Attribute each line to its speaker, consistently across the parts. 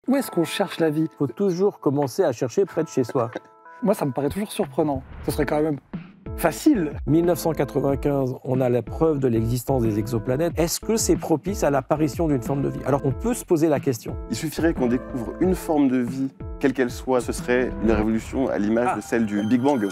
Speaker 1: Où est-ce qu'on cherche la vie?
Speaker 2: Il faut toujours commencer à chercher près de chez soi.
Speaker 1: Moi, ça me paraît toujours surprenant. Ce serait quand même facile.
Speaker 2: 1995, on a la preuve de l'existence des exoplanètes. Est-ce que c'est propice à l'apparition d'une forme de vie? Alors on peut se poser la question.
Speaker 3: Il suffirait qu'on découvre une forme de vie, quelle qu'elle soit, ce serait une révolution à l'image de celle du Big Bang.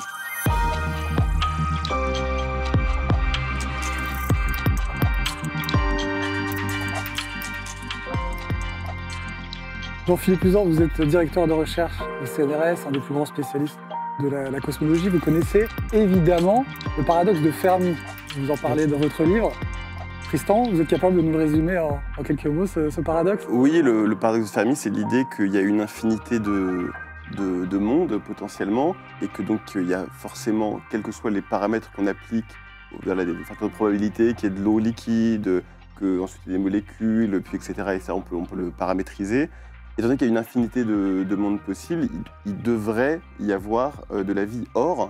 Speaker 1: Jean-Philippe Uzan, vous êtes directeur de recherche au CNRS, un des plus grands spécialistes de la cosmologie. Vous connaissez évidemment le paradoxe de Fermi. Vous en parlez dans votre livre. Tristan, vous êtes capable de nous le résumer en quelques mots, ce paradoxe?
Speaker 3: Oui, le paradoxe de Fermi, c'est l'idée qu'il y a une infinité de mondes potentiellement, et que donc il y a forcément, quels que soient les paramètres qu'on applique, des facteurs de probabilité, qu'il y ait de l'eau liquide, qu'ensuite il y ait des molécules, puis etc. Et ça, on peut le paramétriser. Étant donné qu'il y a une infinité de mondes possibles, il devrait y avoir de la vie. Or,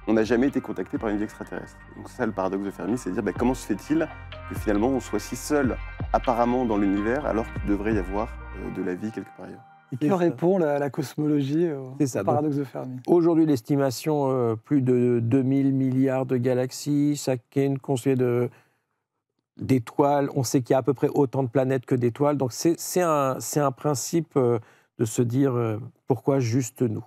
Speaker 3: on n'a jamais été contacté par une vie extraterrestre. Donc c'est ça le paradoxe de Fermi, c'est de dire comment se fait-il que finalement on soit si seul apparemment dans l'univers alors qu'il devrait y avoir de la vie quelque part ailleurs.
Speaker 1: Et que répond la cosmologie au paradoxe de Fermi?
Speaker 2: Aujourd'hui, l'estimation, plus de 2000 milliards de galaxies, chacune constituée d'étoiles. On sait qu'il y a à peu près autant de planètes que d'étoiles. Donc c'est un principe de se dire pourquoi juste nous.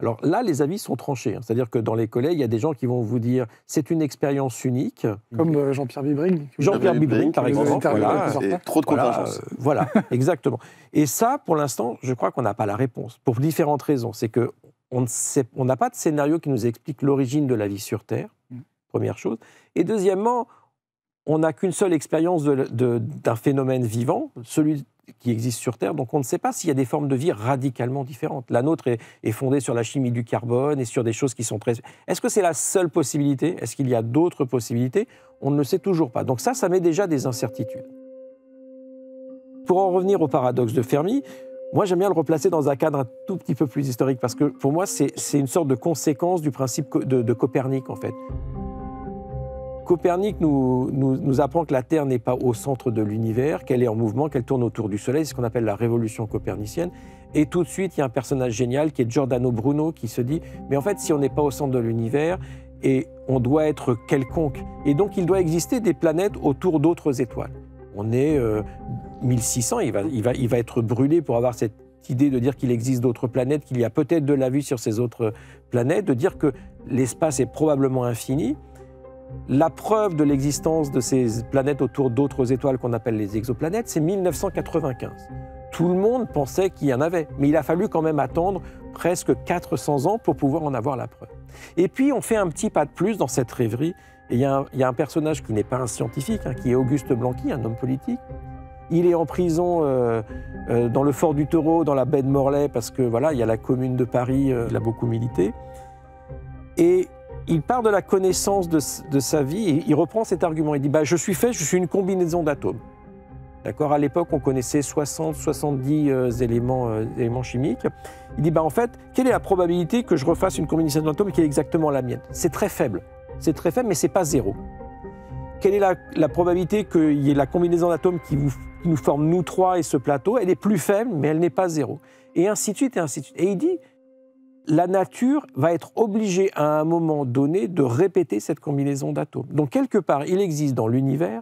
Speaker 2: Alors là, les avis sont tranchés. C'est-à-dire que dans les collègues, il y a des gens qui vont vous dire c'est une expérience unique.
Speaker 1: Comme Jean-Pierre Bibring.
Speaker 2: Jean-Pierre Bibring, par exemple.
Speaker 3: Voilà, et trop de contingence.
Speaker 2: Voilà, exactement. Et ça, pour l'instant, je crois qu'on n'a pas la réponse. Pour différentes raisons. C'est qu'on n'a pas de scénario qui nous explique l'origine de la vie sur Terre, première chose. Et deuxièmement, on n'a qu'une seule expérience d'un phénomène vivant, celui qui existe sur Terre, donc on ne sait pas s'il y a des formes de vie radicalement différentes. La nôtre est fondée sur la chimie du carbone et sur des choses qui sont très... Est-ce que c'est la seule possibilité? Est-ce qu'il y a d'autres possibilités? On ne le sait toujours pas. Donc ça met déjà des incertitudes. Pour en revenir au paradoxe de Fermi, moi j'aime bien le replacer dans un cadre un tout petit peu plus historique, parce que pour moi c'est une sorte de conséquence du principe de Copernic en fait. Copernic nous apprend que la Terre n'est pas au centre de l'univers, qu'elle est en mouvement, qu'elle tourne autour du Soleil, c'est ce qu'on appelle la révolution copernicienne. Et tout de suite, il y a un personnage génial qui est Giordano Bruno qui se dit « Mais en fait, si on n'est pas au centre de l'univers, et on doit être quelconque, et donc il doit exister des planètes autour d'autres étoiles. » On est 1600, il va être brûlé pour avoir cette idée de dire qu'il existe d'autres planètes, qu'il y a peut-être de la vie sur ces autres planètes, de dire que l'espace est probablement infini. La preuve de l'existence de ces planètes autour d'autres étoiles qu'on appelle les exoplanètes, c'est 1995. Tout le monde pensait qu'il y en avait, mais il a fallu quand même attendre presque 400 ans pour pouvoir en avoir la preuve. Et puis on fait un petit pas de plus dans cette rêverie, et il y a un personnage qui n'est pas un scientifique, qui est Auguste Blanqui, un homme politique. Il est en prison dans le fort du Taureau, dans la baie de Morlaix, parce que voilà, il y a la commune de Paris, il a beaucoup milité. Et il part de la connaissance de sa vie et il reprend cet argument. Il dit je suis une combinaison d'atomes. D'accord ? À l'époque, on connaissait 60-70 éléments chimiques. Il dit en fait, quelle est la probabilité que je refasse une combinaison d'atomes qui est exactement la mienne? C'est très faible. C'est très faible, mais ce n'est pas zéro. Quelle est la probabilité qu'il y ait la combinaison d'atomes qui nous forme nous trois et ce plateau? Elle est plus faible, mais elle n'est pas zéro. Et ainsi de suite, et ainsi de suite. Et il dit la nature va être obligée à un moment donné de répéter cette combinaison d'atomes. Donc quelque part, il existe dans l'univers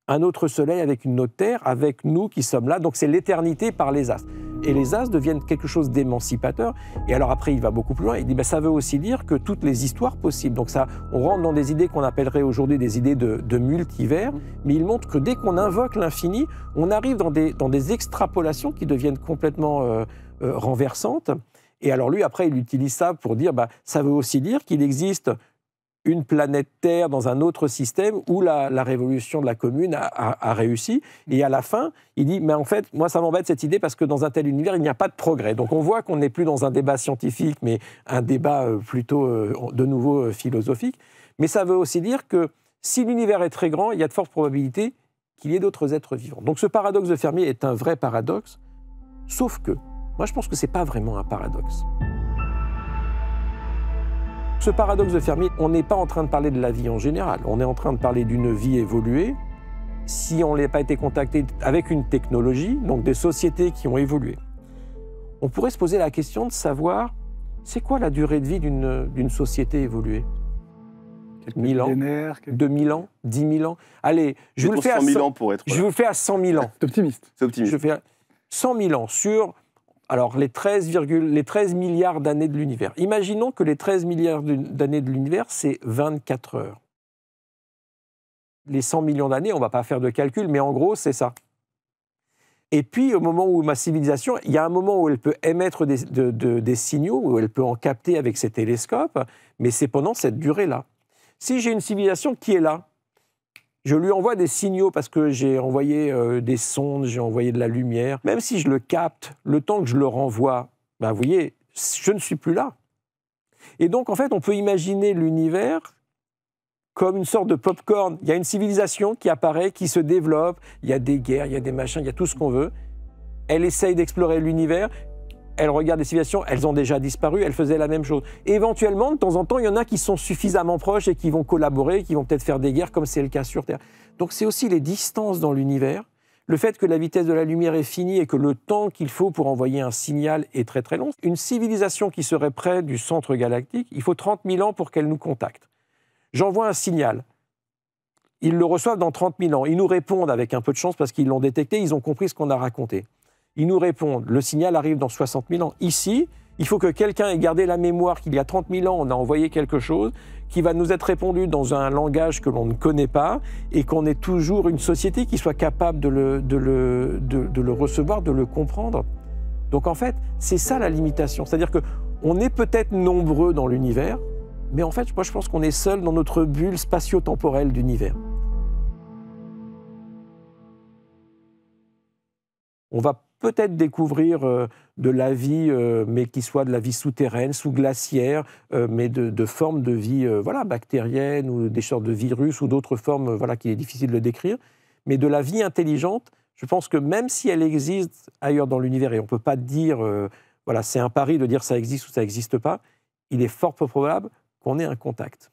Speaker 2: un autre soleil avec une autre terre, avec nous qui sommes là. Donc c'est l'éternité par les astres. Et les astres deviennent quelque chose d'émancipateur. Et alors après, il va beaucoup plus loin. Il dit ça veut aussi dire que toutes les histoires possibles. Donc ça, on rentre dans des idées qu'on appellerait aujourd'hui des idées de multivers. Mais il montre que dès qu'on invoque l'infini, on arrive dans des extrapolations qui deviennent complètement renversantes. Et alors lui, après, il utilise ça pour dire, ça veut aussi dire qu'il existe une planète Terre dans un autre système où la révolution de la commune a réussi. Et à la fin, il dit, mais en fait, moi, ça m'embête cette idée parce que dans un tel univers, il n'y a pas de progrès. Donc on voit qu'on n'est plus dans un débat scientifique, mais un débat plutôt, de nouveau, philosophique. Mais ça veut aussi dire que si l'univers est très grand, il y a de fortes probabilités qu'il y ait d'autres êtres vivants. Donc ce paradoxe de Fermi est un vrai paradoxe, sauf que moi, je pense que ce n'est pas vraiment un paradoxe. Ce paradoxe de Fermi, on n'est pas en train de parler de la vie en général. On est en train de parler d'une vie évoluée. Si on n'a pas été contacté avec une technologie, donc des sociétés qui ont évolué. on pourrait se poser la question de savoir c'est quoi la durée de vie d'une société évoluée. 1000 ans, 2000 ans, 10 000 ans. Allez, je vous le fais à
Speaker 3: 100 000 ans pour être.
Speaker 2: Je vous le fais à 100 000 ans.
Speaker 1: C'est optimiste.
Speaker 3: C'est optimiste.
Speaker 2: Je fais 100 000 ans sur alors, les 13 milliards d'années de l'univers. Imaginons que les 13 milliards d'années de l'univers, c'est 24 heures. Les 100 millions d'années, on ne va pas faire de calcul, mais en gros, c'est ça. Et puis, au moment où ma civilisation, il y a un moment où elle peut émettre des signaux, où elle peut en capter avec ses télescopes, mais c'est pendant cette durée-là. Si j'ai une civilisation qui est là, je lui envoie des signaux parce que j'ai envoyé des sondes, j'ai envoyé de la lumière. Même si je le capte, le temps que je le renvoie, ben, vous voyez, je ne suis plus là. Et donc, en fait, on peut imaginer l'univers comme une sorte de pop-corn. Il y a une civilisation qui apparaît, qui se développe, il y a des guerres, il y a des machins, il y a tout ce qu'on veut. Elle essaye d'explorer l'univers, elle regarde des civilisations, elles ont déjà disparu, elles faisaient la même chose. Et éventuellement, de temps en temps, il y en a qui sont suffisamment proches et qui vont collaborer, qui vont peut-être faire des guerres comme c'est le cas sur Terre. Donc c'est aussi les distances dans l'univers, le fait que la vitesse de la lumière est finie et que le temps qu'il faut pour envoyer un signal est très très long. Une civilisation qui serait près du centre galactique, il faut 30 000 ans pour qu'elle nous contacte. J'envoie un signal. Ils le reçoivent dans 30 000 ans. Ils nous répondent avec un peu de chance parce qu'ils l'ont détecté, ils ont compris ce qu'on a raconté. Ils nous répondent, le signal arrive dans 60 000 ans. Ici, il faut que quelqu'un ait gardé la mémoire qu'il y a 30 000 ans, on a envoyé quelque chose qui va nous être répondu dans un langage que l'on ne connaît pas et qu'on ait toujours une société qui soit capable de le recevoir, de le comprendre. Donc en fait, c'est ça la limitation. C'est-à-dire qu'on est peut-être nombreux dans l'univers, mais en fait, moi je pense qu'on est seul dans notre bulle spatio-temporelle d'univers. On va peut-être découvrir de la vie, mais qui soit de la vie souterraine, sous-glaciaire, mais de formes de vie voilà, bactérienne ou des sortes de virus ou d'autres formes voilà, qu'il est difficile de décrire. Mais de la vie intelligente, je pense que même si elle existe ailleurs dans l'univers, et on ne peut pas dire, voilà, c'est un pari de dire ça existe ou ça n'existe pas, il est fort peu probable qu'on ait un contact.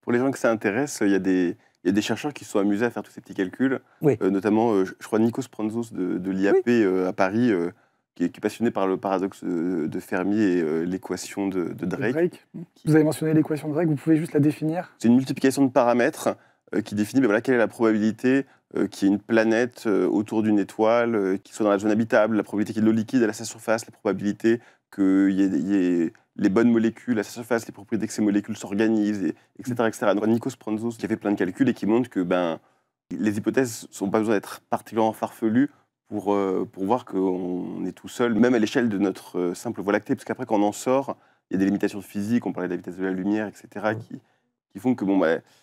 Speaker 3: Pour les gens que ça intéresse, il y a des chercheurs qui se sont amusés à faire tous ces petits calculs,
Speaker 2: Oui.
Speaker 3: notamment, je crois, Nikos Prantzos de l'IAP
Speaker 2: Oui.
Speaker 3: à Paris, qui est passionné par le paradoxe de Fermi et l'équation de Drake.
Speaker 1: Vous avez mentionné l'équation de Drake, vous pouvez juste la définir?
Speaker 3: C'est une multiplication de paramètres qui définit voilà, quelle est la probabilité qu'il y ait une planète autour d'une étoile qui soit dans la zone habitable, la probabilité qu'il y ait de l'eau liquide à sa surface, la probabilité qu'il y ait les bonnes molécules à sa surface, les propriétés que ces molécules s'organisent, etc., etc. Donc, Nikos Prantzos qui a fait plein de calculs et qui montre que les hypothèses n'ont pas besoin d'être particulièrement farfelues pour voir qu'on est tout seul, même à l'échelle de notre simple Voie lactée, parce qu'après, quand on en sort, il y a des limitations physiques, on parlait de la vitesse de la lumière, etc., qui font que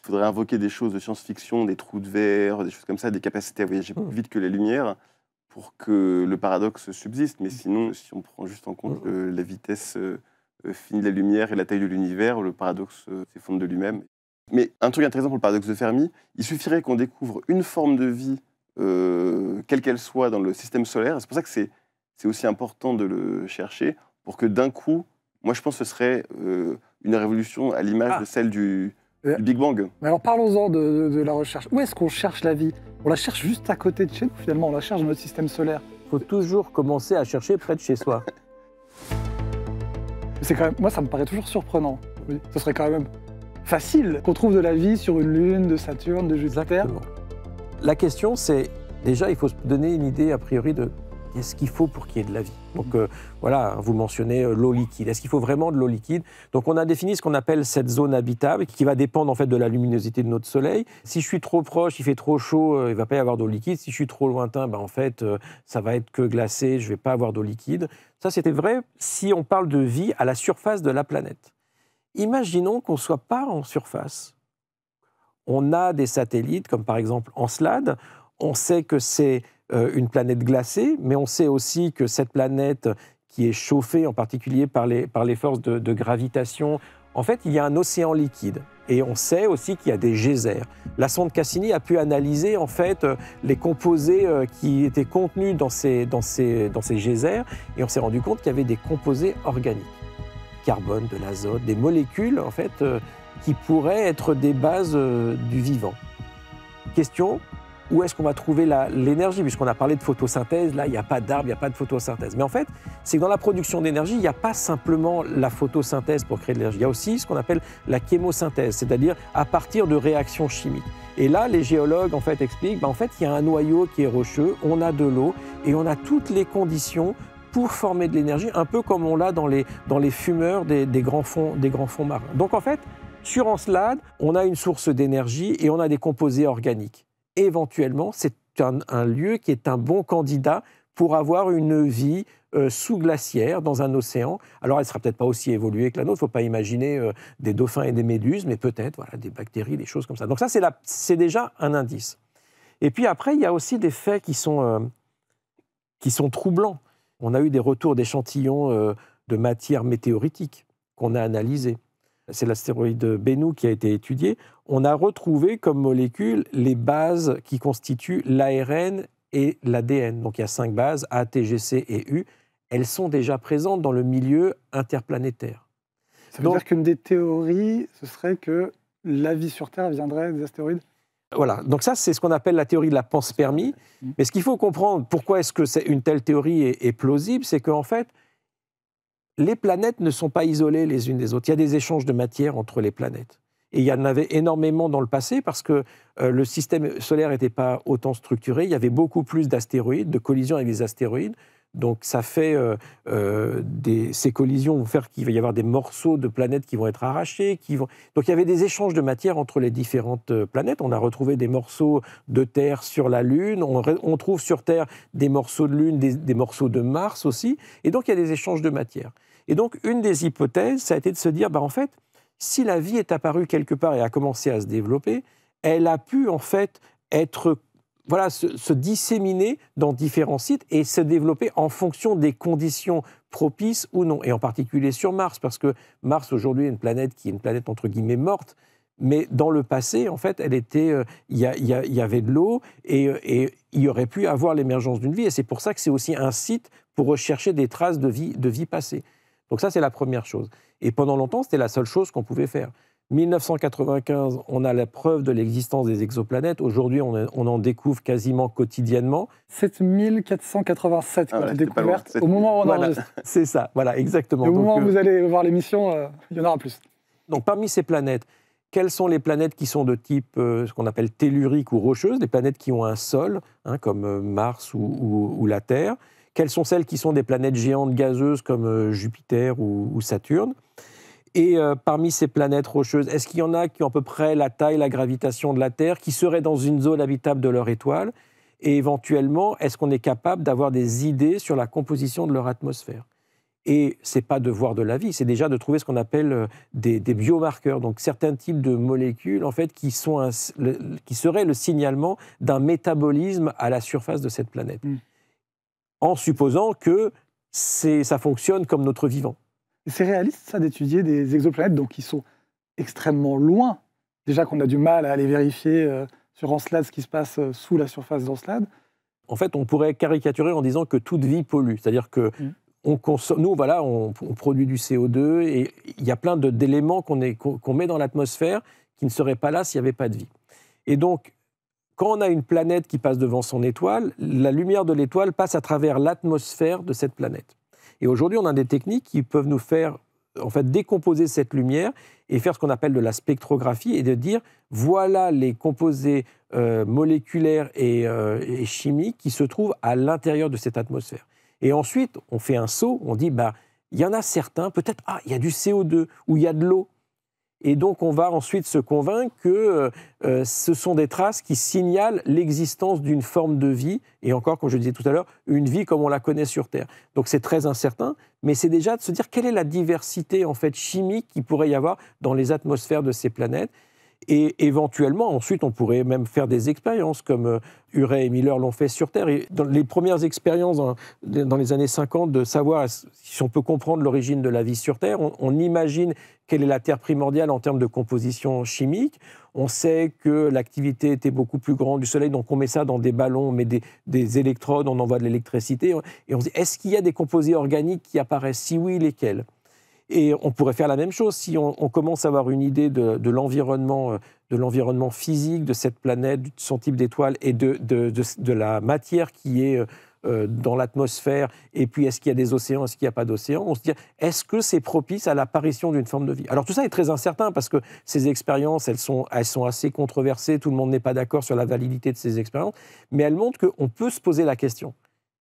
Speaker 3: faudrait invoquer des choses de science-fiction, des trous de verre, des choses comme ça, des capacités à voyager plus vite que la lumière, pour que le paradoxe subsiste. Mais sinon, si on prend juste en compte la vitesse finie de la lumière et la taille de l'univers, le paradoxe s'effondre de lui-même. Mais un truc intéressant pour le paradoxe de Fermi, il suffirait qu'on découvre une forme de vie, quelle qu'elle soit, dans le système solaire. C'est pour ça que c'est aussi important de le chercher, pour que d'un coup, moi je pense que ce serait une révolution à l'image de celle du Big Bang.
Speaker 1: Mais alors parlons-en de la recherche. Où est-ce qu'on cherche la vie? On la cherche juste à côté de chez nous, finalement, on la cherche dans notre système solaire.
Speaker 2: Il faut toujours commencer à chercher près de chez soi.
Speaker 1: C'est quand même, moi, ça me paraît toujours surprenant. Oui, ce serait quand même facile qu'on trouve de la vie sur une lune, de Saturne, de Jupiter.
Speaker 2: Exactement. La question, c'est, déjà, il faut se donner une idée, a priori, de qu'est-ce qu'il faut pour qu'il y ait de la vie. Donc voilà, vous mentionnez l'eau liquide. Est-ce qu'il faut vraiment de l'eau liquide? Donc on a défini ce qu'on appelle cette zone habitable, qui va dépendre en fait de la luminosité de notre Soleil. Si je suis trop proche, il fait trop chaud, il ne va pas y avoir d'eau liquide. Si je suis trop lointain, en fait, ça va être que glacé, je ne vais pas avoir d'eau liquide. Ça, c'était vrai si on parle de vie à la surface de la planète. Imaginons qu'on ne soit pas en surface. On a des satellites, comme par exemple Encelade. On sait que c'est une planète glacée, mais on sait aussi que cette planète qui est chauffée en particulier par les forces de gravitation, en fait, il y a un océan liquide. Et on sait aussi qu'il y a des geysers. La sonde Cassini a pu analyser en fait les composés qui étaient contenus dans ces geysers, et on s'est rendu compte qu'il y avait des composés organiques, carbone, de l'azote, des molécules en fait qui pourraient être des bases du vivant. Question, où est-ce qu'on va trouver l'énergie? Puisqu'on a parlé de photosynthèse, là, il n'y a pas d'arbre, il n'y a pas de photosynthèse. Mais en fait, c'est que dans la production d'énergie, il n'y a pas simplement la photosynthèse pour créer de l'énergie. Il y a aussi ce qu'on appelle la chémosynthèse, c'est-à-dire à partir de réactions chimiques. Et là, les géologues en fait, expliquent qu'en fait, il y a un noyau qui est rocheux, on a de l'eau et on a toutes les conditions pour former de l'énergie, un peu comme on l'a dans les fumeurs des grands fonds marins. Donc en fait, sur Encelade, on a une source d'énergie et on a des composés organiques. Éventuellement, c'est un lieu qui est un bon candidat pour avoir une vie sous-glaciaire dans un océan. Alors, elle ne sera peut-être pas aussi évoluée que la nôtre, il ne faut pas imaginer des dauphins et des méduses, mais peut-être voilà, des bactéries, des choses comme ça. Donc ça, c'est déjà un indice. Et puis après, il y a aussi des faits qui sont troublants. On a eu des retours d'échantillons de matière météoritique qu'on a analysés. C'est l'astéroïde Bennu qui a été étudié. On a retrouvé comme molécules les bases qui constituent l'ARN et l'ADN. Donc il y a 5 bases, A, T, G, C et U. Elles sont déjà présentes dans le milieu interplanétaire.
Speaker 1: Ça veut dire qu'une des théories, ce serait que la vie sur Terre viendrait des astéroïdes?
Speaker 2: Voilà, donc ça c'est ce qu'on appelle la théorie de la panspermie. Mais ce qu'il faut comprendre, pourquoi est-ce que une telle théorie est plausible, c'est qu'en fait, les planètes ne sont pas isolées les unes des autres. Il y a des échanges de matière entre les planètes. Et il y en avait énormément dans le passé parce que le système solaire n'était pas autant structuré. Il y avait beaucoup plus d'astéroïdes, de collisions avec des astéroïdes. Donc ça fait ces collisions vont faire qu'il va y avoir des morceaux de planètes qui vont être arrachés. Donc il y avait des échanges de matière entre les différentes planètes. On a retrouvé des morceaux de Terre sur la Lune. On trouve sur Terre des morceaux de Lune, des morceaux de Mars aussi. Et donc il y a des échanges de matière. Et donc une des hypothèses, ça a été de se dire, en fait, si la vie est apparue quelque part et a commencé à se développer, elle a pu en fait se disséminer dans différents sites et se développer en fonction des conditions propices ou non. Et en particulier sur Mars, parce que Mars aujourd'hui est une planète qui est une planète entre guillemets morte, mais dans le passé, en fait, il y avait de l'eau et il y aurait pu avoir l'émergence d'une vie. Et c'est pour ça que c'est aussi un site pour rechercher des traces de vie passée. Donc ça, c'est la première chose. Et pendant longtemps, c'était la seule chose qu'on pouvait faire. 1995, on a la preuve de l'existence des exoplanètes. Aujourd'hui, on en découvre quasiment quotidiennement.
Speaker 1: 7487 découvertes au moment où on enregistre.
Speaker 2: C'est ça, voilà, exactement.
Speaker 1: Au moment où vous allez voir l'émission, il y en aura plus.
Speaker 2: Donc parmi ces planètes, quelles sont les planètes qui sont de type ce qu'on appelle tellurique ou rocheuse, des planètes qui ont un sol, comme Mars ou la Terre? Quelles sont celles qui sont des planètes géantes gazeuses comme Jupiter ou Saturne? Et parmi ces planètes rocheuses, est-ce qu'il y en a qui ont à peu près la taille, la gravitation de la Terre, qui seraient dans une zone habitable de leur étoile? Et éventuellement, est-ce qu'on est capable d'avoir des idées sur la composition de leur atmosphère? Et ce n'est pas de voir de la vie, c'est déjà de trouver ce qu'on appelle des biomarqueurs, donc certains types de molécules en fait, qui seraient le signalement d'un métabolisme à la surface de cette planète. En supposant que ça fonctionne comme notre vivant.
Speaker 1: C'est réaliste, ça, d'étudier des exoplanètes donc, qui sont extrêmement loin? Déjà qu'on a du mal à aller vérifier sur Encelade ce qui se passe sous la surface d'Encelade.
Speaker 2: En fait, on pourrait caricaturer en disant que toute vie pollue. C'est-à-dire que on produit du CO2 et il y a plein d'éléments qu'on met dans l'atmosphère qui ne seraient pas là s'il n'y avait pas de vie. Et donc, quand on a une planète qui passe devant son étoile, la lumière de l'étoile passe à travers l'atmosphère de cette planète. Et aujourd'hui, on a des techniques qui peuvent nous faire en fait, décomposer cette lumière et faire ce qu'on appelle de la spectrographie et de dire voilà les composés moléculaires et chimiques qui se trouvent à l'intérieur de cette atmosphère. Et ensuite, on fait un saut, on dit il y en a certains, peut-être, il y a du CO2 ou il y a de l'eau. Et donc, on va ensuite se convaincre que ce sont des traces qui signalent l'existence d'une forme de vie, et encore, comme je disais tout à l'heure, une vie comme on la connaît sur Terre. Donc, c'est très incertain, mais c'est déjà de se dire quelle est la diversité en fait, chimique qu'il pourrait y avoir dans les atmosphères de ces planètes. Et éventuellement, ensuite, on pourrait même faire des expériences comme Urey et Miller l'ont fait sur Terre. Et dans les premières expériences dans les années 50, de savoir si on peut comprendre l'origine de la vie sur Terre, on imagine quelle est la Terre primordiale en termes de composition chimique. On sait que l'activité était beaucoup plus grande du Soleil, donc on met ça dans des ballons, on met des électrodes, on envoie de l'électricité. Et on se dit, est-ce qu'il y a des composés organiques qui apparaissent? Si oui, lesquels? Et on pourrait faire la même chose si on commence à avoir une idée de l'environnement physique de cette planète, de son type d'étoile et de la matière qui est dans l'atmosphère, et puis est-ce qu'il y a des océans, est-ce qu'il n'y a pas d'océans, on se dit, est-ce que c'est propice à l'apparition d'une forme de vie? Alors tout ça est très incertain parce que ces expériences, elles sont assez controversées, tout le monde n'est pas d'accord sur la validité de ces expériences, mais elles montrent qu'on peut se poser la question.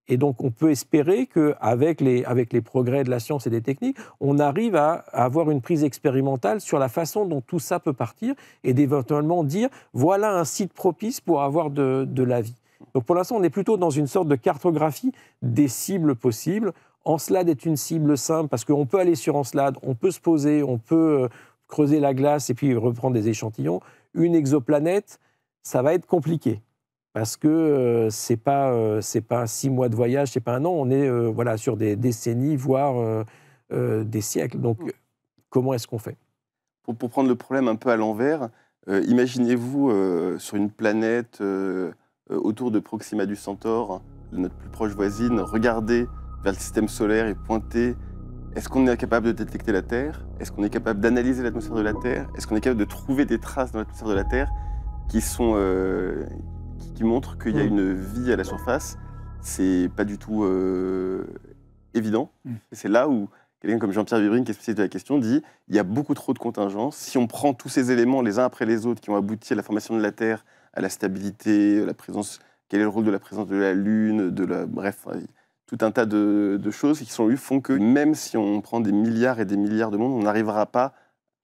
Speaker 2: Et donc, on peut espérer qu'avec les progrès de la science et des techniques, on arrive à avoir une prise expérimentale sur la façon dont tout ça peut partir et d'éventuellement dire, voilà un site propice pour avoir de la vie. Donc, pour l'instant, on est plutôt dans une sorte de cartographie des cibles possibles. Encelade est une cible simple parce qu'on peut aller sur Encelade, on peut se poser, on peut creuser la glace et puis reprendre des échantillons. Une exoplanète, ça va être compliqué. Parce que c'est pas 6 mois de voyage, c'est pas un an, on est voilà, sur des décennies, voire des siècles. Donc, comment est-ce qu'on fait?
Speaker 3: Pour prendre le problème un peu à l'envers, imaginez-vous sur une planète autour de Proxima du Centaure, notre plus proche voisine, regarder vers le système solaire et pointer. Est-ce qu'on est capable de détecter la Terre? Est-ce qu'on est capable d'analyser l'atmosphère de la Terre? Est-ce qu'on est capable de trouver des traces dans l'atmosphère de la Terre qui montrent qu'il y a une vie à la surface? C'est pas du tout évident. C'est là où quelqu'un comme Jean-Pierre Vébrine, qui est spécialiste de la question, dit il y a beaucoup trop de contingences. Si on prend tous ces éléments les uns après les autres qui ont abouti à la formation de la Terre, à la stabilité, la présence, quel est le rôle de la présence de la Lune, bref, tout un tas de choses qui sont font que même si on prend des milliards et des milliards de mondes, on n'arrivera pas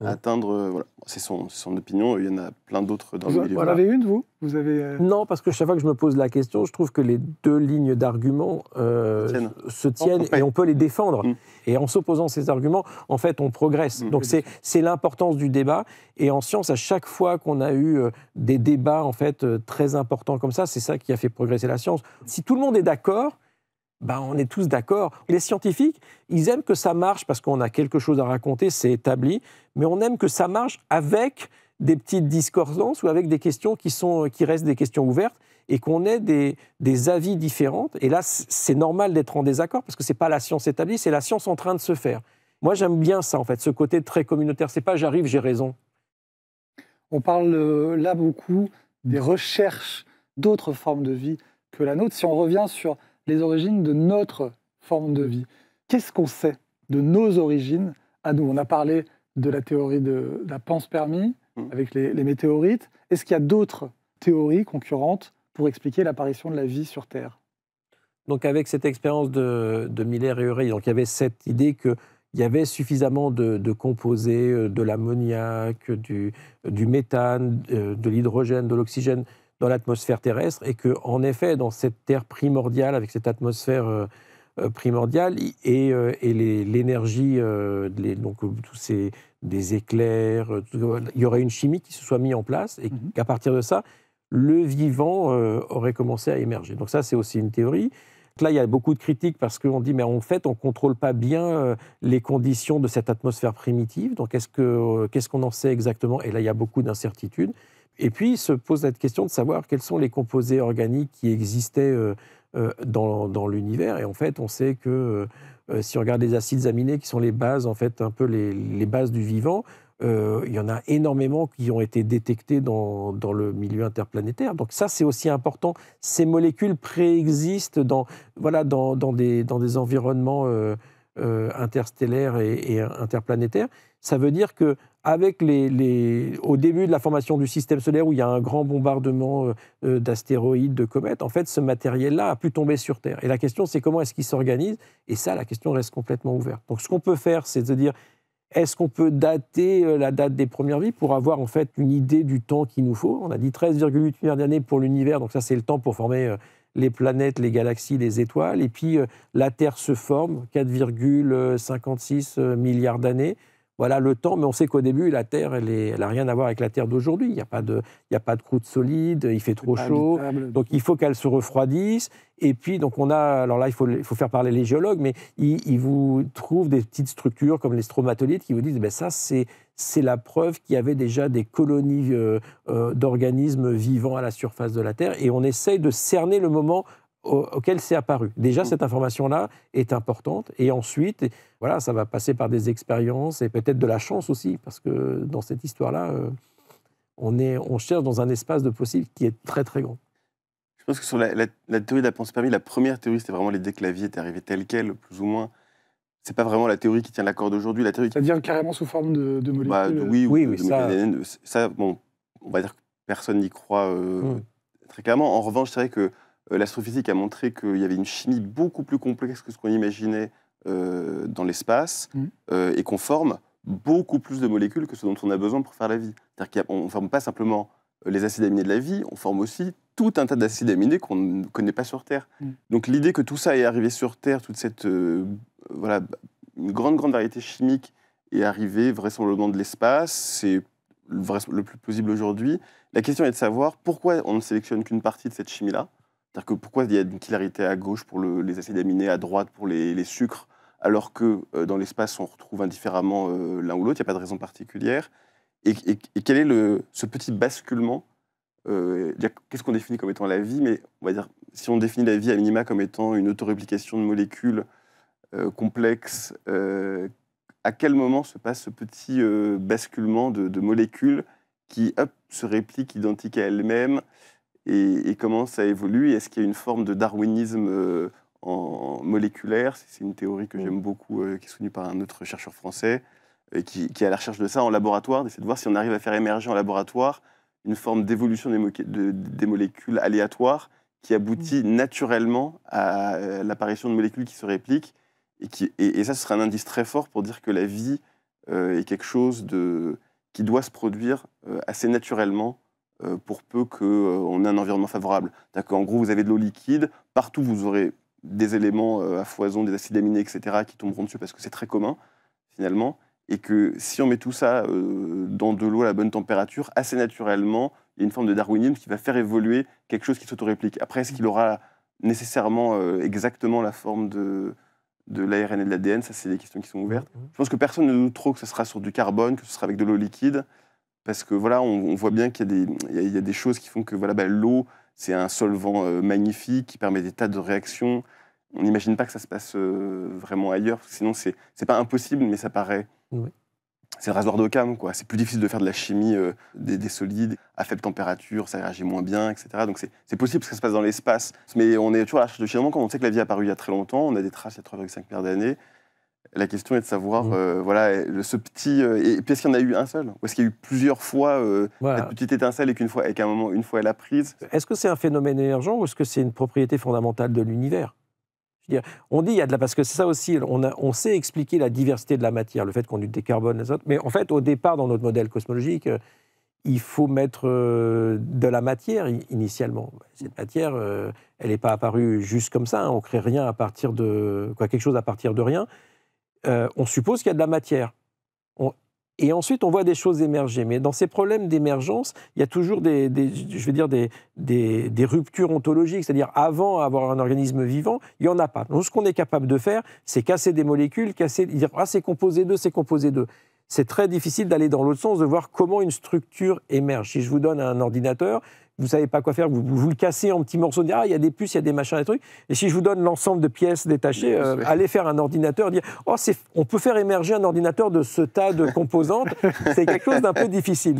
Speaker 3: à atteindre. Voilà. C'est son opinion. Il y en a plein d'autres dans le milieu.
Speaker 1: Vous en avez une, vous avez...
Speaker 2: Non, parce que chaque fois que je me pose la question, je trouve que les deux lignes d'arguments se tiennent et on peut les défendre. Et en s'opposant à ces arguments, en fait, on progresse. Donc c'est l'importance du débat. Et en science, à chaque fois qu'on a eu des débats en fait très importants comme ça, c'est ça qui a fait progresser la science. Si tout le monde est d'accord, ben, on est tous d'accord. Les scientifiques, ils aiment que ça marche parce qu'on a quelque chose à raconter, c'est établi, mais on aime que ça marche avec des petites discordances ou avec des questions qui restent des questions ouvertes et qu'on ait des avis différents. Et là, c'est normal d'être en désaccord parce que ce n'est pas la science établie, c'est la science en train de se faire. Moi, j'aime bien ça, en fait, ce côté très communautaire. Ce n'est pas « j'arrive, j'ai raison ».
Speaker 1: On parle là beaucoup des recherches d'autres formes de vie que la nôtre. Si on revient sur les origines de notre forme de vie, qu'est-ce qu'on sait de nos origines à nous? On a parlé de la théorie de la panspermie avec les météorites. Est-ce qu'il y a d'autres théories concurrentes pour expliquer l'apparition de la vie sur Terre?
Speaker 2: Donc avec cette expérience de Miller et Urey, donc il y avait cette idée qu'il y avait suffisamment de composés, de l'ammoniac, du méthane, de l'hydrogène, de l'oxygène dans l'atmosphère terrestre, et qu'en effet, dans cette Terre primordiale, avec cette atmosphère primordiale, et l'énergie, donc tous des éclairs, il y aurait une chimie qui se soit mise en place, et qu'à partir de ça, le vivant aurait commencé à émerger. Donc ça, c'est aussi une théorie. Donc là, il y a beaucoup de critiques parce qu'on dit, mais en fait, on ne contrôle pas bien les conditions de cette atmosphère primitive. Donc qu'est-ce qu'on en sait exactement? Et là, il y a beaucoup d'incertitudes. Et puis, il se pose la question de savoir quels sont les composés organiques qui existaient dans l'univers. Et en fait, on sait que si on regarde les acides aminés, qui sont les bases, en fait, un peu les bases du vivant, il y en a énormément qui ont été détectés dans le milieu interplanétaire. Donc ça, c'est aussi important. Ces molécules préexistent dans des environnements interstellaires et interplanétaires. Ça veut dire que au début de la formation du système solaire, où il y a un grand bombardement d'astéroïdes, de comètes, en fait, ce matériel-là a pu tomber sur Terre. Et la question, c'est comment est-ce qu'il s'organise? Et ça, la question reste complètement ouverte. Donc, ce qu'on peut faire, c'est de dire, est-ce qu'on peut dater la date des premières vies pour avoir en fait une idée du temps qu'il nous faut? On a dit 13,8 milliards d'années pour l'univers, donc ça, c'est le temps pour former les planètes, les galaxies, les étoiles. Et puis, la Terre se forme, 4,56 milliards d'années. Voilà le temps, mais on sait qu'au début, la Terre, elle n'a rien à voir avec la Terre d'aujourd'hui. Il n'y a pas de croûte solide, il fait trop chaud, donc il faut qu'elle se refroidisse. Et puis, donc alors là, il faut faire parler les géologues, mais ils vous trouvent des petites structures comme les stromatolites qui vous disent, ça, c'est la preuve qu'il y avait déjà des colonies d'organismes vivants à la surface de la Terre. Et on essaye de cerner le moment auquel c'est apparu. Déjà, cette information-là est importante. Et ensuite, voilà, ça va passer par des expériences et peut-être de la chance aussi, parce que dans cette histoire-là, on cherche dans un espace de possible qui est très, très grand.
Speaker 3: Je pense que sur la théorie de la panspermie, la première théorie, c'était vraiment l'idée que la vie était arrivée telle qu'elle, plus ou moins. C'est pas vraiment la théorie qui tient la corde aujourd'hui. La théorie
Speaker 1: C'est-à-dire carrément sous forme de molécules.
Speaker 3: Bah, oui,
Speaker 2: oui,
Speaker 3: de
Speaker 2: ça-
Speaker 3: ADN, ça, bon, on va dire que personne n'y croit très clairement. En revanche, c'est vrai que l'astrophysique a montré qu'il y avait une chimie beaucoup plus complexe que ce qu'on imaginait dans l'espace et qu'on forme beaucoup plus de molécules que ce dont on a besoin pour faire la vie. C'est-à-dire qu'on ne forme pas simplement les acides aminés de la vie, on forme aussi tout un tas d'acides aminés qu'on ne connaît pas sur Terre. Donc l'idée que tout ça est arrivé sur Terre, toute cette voilà, une grande variété chimique est arrivée vraisemblablement de l'espace, c'est le plus plausible aujourd'hui. La question est de savoir pourquoi on ne sélectionne qu'une partie de cette chimie-là. C'est-à-dire que pourquoi il y a une clarité à gauche pour les acides aminés, à droite pour les sucres, alors que dans l'espace on retrouve indifféremment l'un ou l'autre, il n'y a pas de raison particulière. Et quel est ce petit basculement qu'est-ce qu'on définit comme étant la vie? Mais on va dire, si on définit la vie à minima comme étant une autoréplication de molécules complexes, à quel moment se passe ce petit basculement de molécules qui se répliquent identiques à elles-mêmes et comment ça évolue? Est-ce qu'il y a une forme de darwinisme en moléculaire? C'est une théorie que j'aime beaucoup, qui est soutenue par un autre chercheur français, qui est à la recherche de ça en laboratoire, d'essayer de voir si on arrive à faire émerger en laboratoire une forme d'évolution des molécules aléatoires qui aboutit naturellement à l'apparition de molécules qui se répliquent. Et ça, ce serait un indice très fort pour dire que la vie est quelque chose qui doit se produire assez naturellement pour peu qu'on ait un environnement favorable. C'est-à-dire qu'en gros, vous avez de l'eau liquide, partout vous aurez des éléments à foison, des acides aminés, etc., qui tomberont dessus parce que c'est très commun, finalement. Et que si on met tout ça dans de l'eau à la bonne température, assez naturellement, il y a une forme de darwinisme qui va faire évoluer quelque chose qui s'autoréplique. Après, est-ce qu'il aura nécessairement exactement la forme de l'ARN et de l'ADN? Ça, c'est des questions qui sont ouvertes. Je pense que personne ne doute trop que ce sera sur du carbone, que ce sera avec de l'eau liquide, parce que voilà, on voit bien qu'il y a des choses qui font que voilà, l'eau, c'est un solvant magnifique qui permet des tas de réactions. On n'imagine pas que ça se passe vraiment ailleurs, parce que sinon, c'est pas impossible, mais ça paraît...
Speaker 2: Oui.
Speaker 3: C'est le rasoir d'Occam, quoi. C'est plus difficile de faire de la chimie des solides à faible température, ça réagit moins bien, etc. Donc c'est possible parce que ça se passe dans l'espace. Mais on est toujours à la recherche de finalement, quand on sait que la vie est apparue il y a très longtemps, on a des traces il y a 3,5 milliards d'années. La question est de savoir, voilà, ce petit... et puis est-ce qu'il y en a eu un seul? Ou est-ce qu'il y a eu plusieurs fois cette petite étincelle et qu'à un moment, une fois elle a prise?
Speaker 2: Est-ce que c'est un phénomène émergent ou est-ce que c'est une propriété fondamentale de l'univers? On dit, parce que c'est ça aussi, on sait expliquer la diversité de la matière, le fait qu'on décarbone les autres, mais en fait, au départ, dans notre modèle cosmologique, il faut mettre de la matière initialement. Cette matière, elle n'est pas apparue juste comme ça, hein, on ne crée rien à partir de... quelque chose à partir de rien. On suppose qu'il y a de la matière. Et ensuite, on voit des choses émerger. Mais dans ces problèmes d'émergence, il y a toujours des ruptures ontologiques. C'est-à-dire, avant d'avoir un organisme vivant, il n'y en a pas. Donc, ce qu'on est capable de faire, c'est casser des molécules, dire « Ah, c'est composé d'eux, c'est composé d'eux ». C'est très difficile d'aller dans l'autre sens, de voir comment une structure émerge. Si je vous donne un ordinateur, vous ne savez pas quoi faire, vous le cassez en petits morceaux, ah, il y a des puces, il y a des machins, des trucs. Et si je vous donne l'ensemble de pièces détachées, allez faire un ordinateur, dire oh, on peut faire émerger un ordinateur de ce tas de composantes, c'est quelque chose d'un peu difficile.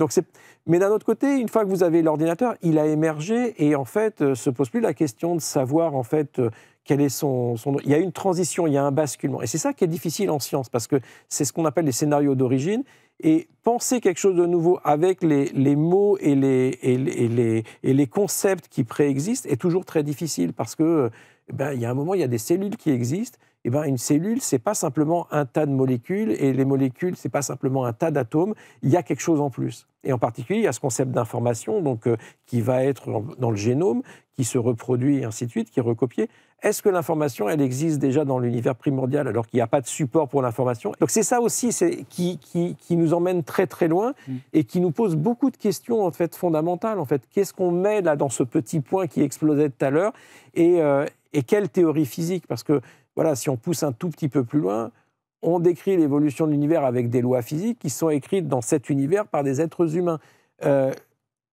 Speaker 2: Mais d'un autre côté, une fois que vous avez l'ordinateur, il a émergé et en fait, se pose plus la question de savoir en fait quel est son... Il y a une transition, il y a un basculement. Et c'est ça qui est difficile en science, parce que c'est ce qu'on appelle les scénarios d'origine. Et penser quelque chose de nouveau avec les mots et les concepts qui préexistent est toujours très difficile, parce que il y a un moment, il y a des cellules qui existent. Et une cellule, ce n'est pas simplement un tas de molécules, et les molécules, ce n'est pas simplement un tas d'atomes, il y a quelque chose en plus. Et en particulier, il y a ce concept d'information qui va être dans le génome, qui se reproduit et ainsi de suite, qui est recopié. Est-ce que l'information, elle existe déjà dans l'univers primordial alors qu'il n'y a pas de support pour l'information? Donc c'est ça aussi qui nous emmène très très loin et qui nous pose beaucoup de questions en fait, fondamentales. En fait. Qu'est-ce qu'on met là dans ce petit point qui explosait tout à l'heure et quelle théorie physique? Parce que voilà, si on pousse un tout petit peu plus loin, on décrit l'évolution de l'univers avec des lois physiques qui sont écrites dans cet univers par des êtres humains.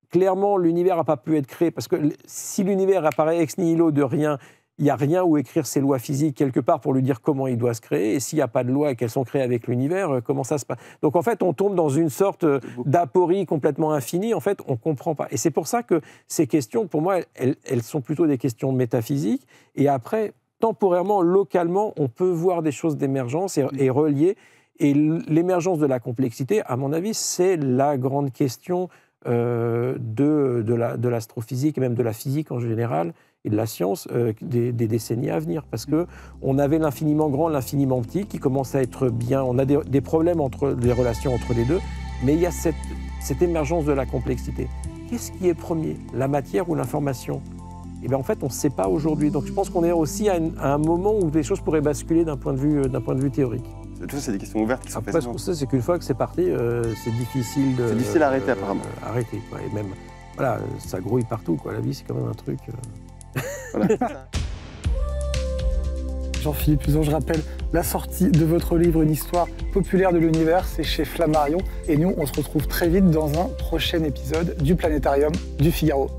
Speaker 2: Clairement, l'univers n'a pas pu être créé, parce que si l'univers apparaît ex nihilo de rien, il n'y a rien où écrire ses lois physiques quelque part pour lui dire comment il doit se créer. Et s'il n'y a pas de loi et qu'elles sont créées avec l'univers, comment ça se passe? Donc en fait, on tombe dans une sorte d'aporie complètement infinie. En fait, on ne comprend pas. Et c'est pour ça que ces questions, pour moi, elles sont plutôt des questions métaphysiques. Et après, temporairement, localement, on peut voir des choses d'émergence et relier. Et l'émergence de la complexité, à mon avis, c'est la grande question de l'astrophysique et même de la physique en général et de la science des décennies à venir. Parce qu'on avait l'infiniment grand, l'infiniment petit qui commence à être bien. On a des problèmes entre les relations entre les deux, mais il y a cette émergence de la complexité. Qu'est-ce qui est premier, la matière ou l'information? Et bien en fait, on ne sait pas aujourd'hui. Donc je pense qu'on est aussi à un moment où les choses pourraient basculer d'un point de vue théorique.
Speaker 3: Tout ça, c'est des questions ouvertes qui sont
Speaker 2: Après,
Speaker 3: fascinantes.
Speaker 2: c'est qu'une fois que c'est parti, c'est difficile de...
Speaker 3: C'est difficile à arrêter, apparemment.
Speaker 2: Arrêter, quoi. Et même, voilà, ça grouille partout, quoi. La vie, c'est quand même un truc...
Speaker 3: Voilà.
Speaker 1: Jean-Philippe Uzan, je rappelle la sortie de votre livre Une histoire populaire de l'univers, c'est chez Flammarion. Et nous, on se retrouve très vite dans un prochain épisode du Planétarium du Figaro.